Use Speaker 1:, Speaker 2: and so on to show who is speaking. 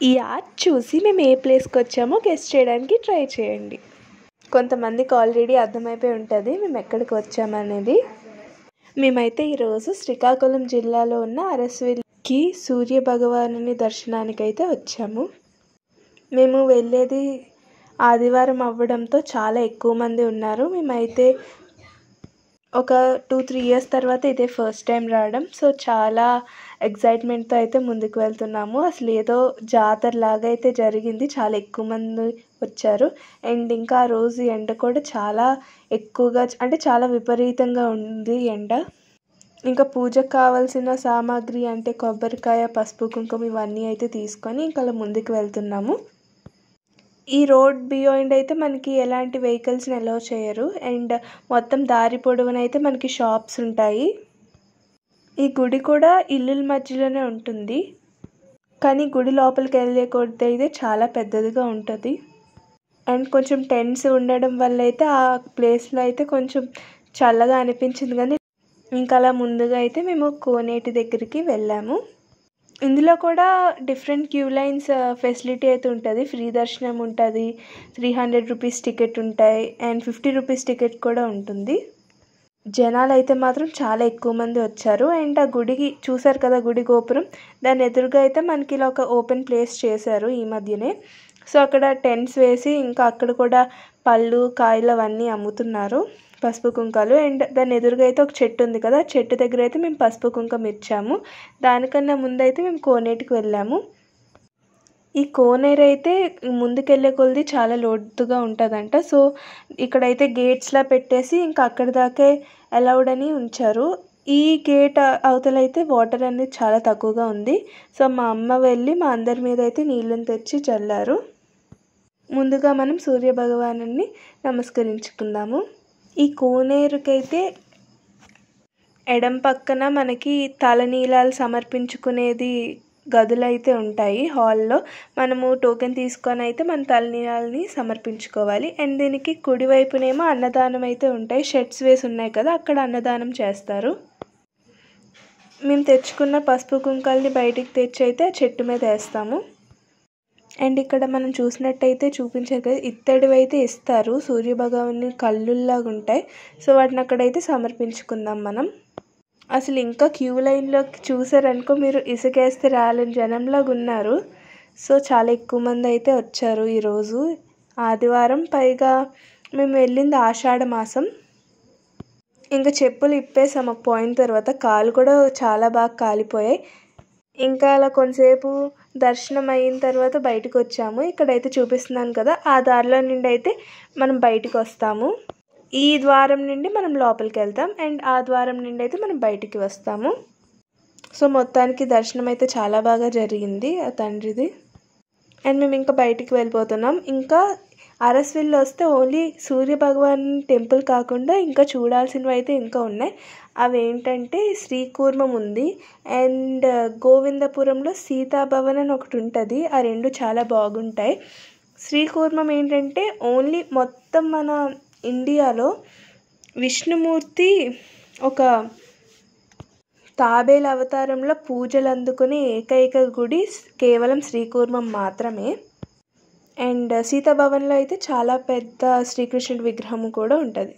Speaker 1: ఈ యాడ్ చూసి మేము ఏ ప్లేస్కి వచ్చామో గెస్ట్ చేయడానికి ట్రై చేయండి. కొంతమందికి ఆల్రెడీ అర్థమైపోయి ఉంటుంది మేము ఎక్కడికి వచ్చామనేది. మేమైతే ఈరోజు శ్రీకాకుళం జిల్లాలో ఉన్న అరసవిల్లికి సూర్య భగవానుని దర్శనానికి అయితే వచ్చాము. మేము వెళ్ళేది ఆదివారం అవ్వడంతో చాలా ఎక్కువ మంది ఉన్నారు. మేమైతే ఒక 2-3 ఇయర్స్ తర్వాత ఇదే ఫస్ట్ టైం రావడం. సో చాలా ఎక్సైట్మెంట్తో అయితే ముందుకు వెళ్తున్నాము. అసలు ఏదో జాతర లాగా అయితే జరిగింది. చాలా ఎక్కువ మంది వచ్చారు. అండ్ ఇంకా ఆ రోజు ఎండ కూడా చాలా ఎక్కువగా, అంటే చాలా విపరీతంగా ఉంది ఎండ. ఇంకా పూజకు కావాల్సిన సామాగ్రి అంటే కొబ్బరికాయ, పసుపు, కుంకుమ ఇవన్నీ అయితే తీసుకొని ఇంకా అలా ముందుకు వెళ్తున్నాము. ఈ రోడ్ బియాండ్ అయితే మనకి ఎలాంటి వెహికల్స్ని అలౌ చేయరు. అండ్ మొత్తం దారి పొడవున అయితే మనకి షాప్స్ ఉంటాయి. ఈ గుడి కూడా ఇల్లుల మధ్యలోనే ఉంటుంది, కానీ గుడి లోపలికి వెళ్ళే కొద్ది అయితే చాలా పెద్దదిగా ఉంటుంది. అండ్ కొంచెం టెంట్స్ ఉండడం వల్ల అయితే ఆ ప్లేస్లో అయితే కొంచెం చల్లగా అనిపించింది. కానీ ఇంకా అలా ముందుగా అయితే మేము కోనేటి దగ్గరికి వెళ్ళాము. ఇందులో కూడా డిఫరెంట్ క్యూ లైన్స్ ఫెసిలిటీ అయితే ఉంటుంది. ఫ్రీ దర్శనం ఉంటుంది, 300 రూపీస్ టికెట్ ఉంటాయి, అండ్ 50 రూపీస్ టికెట్ కూడా ఉంటుంది. జనాలు అయితే మాత్రం చాలా ఎక్కువ మంది వచ్చారు. అండ్ ఆ గుడికి చూసారు కదా, గుడి గోపురం దాని ఎదురుగా అయితే మనకి ఇలా ఒక ఓపెన్ ప్లేస్ చేశారు ఈ మధ్యనే. సో అక్కడ టెంట్స్ వేసి ఇంకా అక్కడ కూడా పళ్ళు, కాయలు అవన్నీ అమ్ముతున్నారు, పసుపు కుంకాలు. అండ్ దాని ఎదురుగా అయితే ఒక చెట్టు ఉంది కదా, చెట్టు దగ్గర అయితే మేము పసుపు కుంకం ఇచ్చాము. దానికన్నా ముందైతే మేము కోనేటికి వెళ్ళాము. ఈ కోనేరు అయితే ముందుకెళ్ళే కొలది చాలా లోతుగా ఉంటుందంట. సో ఇక్కడైతే గేట్స్లా పెట్టేసి ఇంకా అక్కడి దాకే అలౌడ్ అని ఉంచారు. ఈ గేట్ అవతలైతే వాటర్ అనేది చాలా తక్కువగా ఉంది. సో మా అమ్మ వెళ్ళి మా అందరి మీద అయితే నీళ్ళని తెచ్చి చల్లారు. ముందుగా మనం సూర్య భగవానుని నమస్కరించుకుందాము. ఈ కోనేరుకైతే ఎడం పక్కన మనకి తలనీలాలు సమర్పించుకునేది గదులైతే ఉంటాయి. హాల్లో మనము టోకెన్ తీసుకొని అయితే మన తలనీలాలని సమర్పించుకోవాలి. అండ్ దీనికి కుడివైపునేమో అన్నదానం అయితే ఉంటాయి. షెడ్స్ వేసి ఉన్నాయి కదా, అక్కడ అన్నదానం చేస్తారు. మేము తెచ్చుకున్న పసుపు కుంకాలని బయటికి తెచ్చి అయితే చెట్టు మీద వేస్తాము. అండ్ ఇక్కడ మనం చూసినట్టయితే చూపించారు కదా, ఇత్తడివి అయితే ఇస్తారు. సూర్యభగవాని కళ్ళుల్లాగా ఉంటాయి. సో వాటిని అక్కడైతే సమర్పించుకుందాం మనం. అసలు ఇంకా క్యూ లైన్లో చూసారనుకో మీరు, ఇసుకేస్తే రాలని జనంలాగా ఉన్నారు. సో చాలా ఎక్కువ మంది అయితే వచ్చారు ఈరోజు ఆదివారం. పైగా మేము వెళ్ళింది ఆషాఢ మాసం. ఇంకా చెప్పులు ఇప్పేసాం ఒక పాయింట్ తర్వాత, కాలు కూడా చాలా బాగా కాలిపోయాయి. ఇంకా అలా కొంతసేపు దర్శనం అయిన తర్వాత బయటకు వచ్చాము. ఇక్కడైతే చూపిస్తున్నాను కదా, ఆ దారిలో నుండి అయితే మనం బయటకు వస్తాము. ఈ ద్వారం నుండి మనం లోపలికి వెళ్తాం, అండ్ ఆ ద్వారం నుండి అయితే మనం బయటికి వస్తాము. సో మొత్తానికి దర్శనం అయితే చాలా బాగా జరిగింది ఆ తండ్రిది. అండ్ మేము ఇంకా బయటికి వెళ్ళిపోతున్నాం. ఇంకా అరసవిల్లి వస్తే ఓన్లీ సూర్య భగవాన్ టెంపుల్ కాకుండా ఇంకా చూడాల్సినవి అయితే ఇంకా ఉన్నాయి. అవి ఏంటంటే శ్రీకూర్మం ఉంది, అండ్ గోవిందపురంలో సీతాభవన్ అని ఒకటి ఉంటుంది. ఆ రెండు చాలా బాగుంటాయి. శ్రీకూర్మం ఏంటంటే ఓన్లీ మొత్తం మన ఇండియాలో విష్ణుమూర్తి ఒక తాబేలు అవతారంలో పూజలు అందుకునే ఏకైక గుడి కేవలం శ్రీకూర్మం మాత్రమే. అండ్ సీతాభవన్లో అయితే చాలా పెద్ద శ్రీకృష్ణుడి విగ్రహం కూడా ఉంటుంది.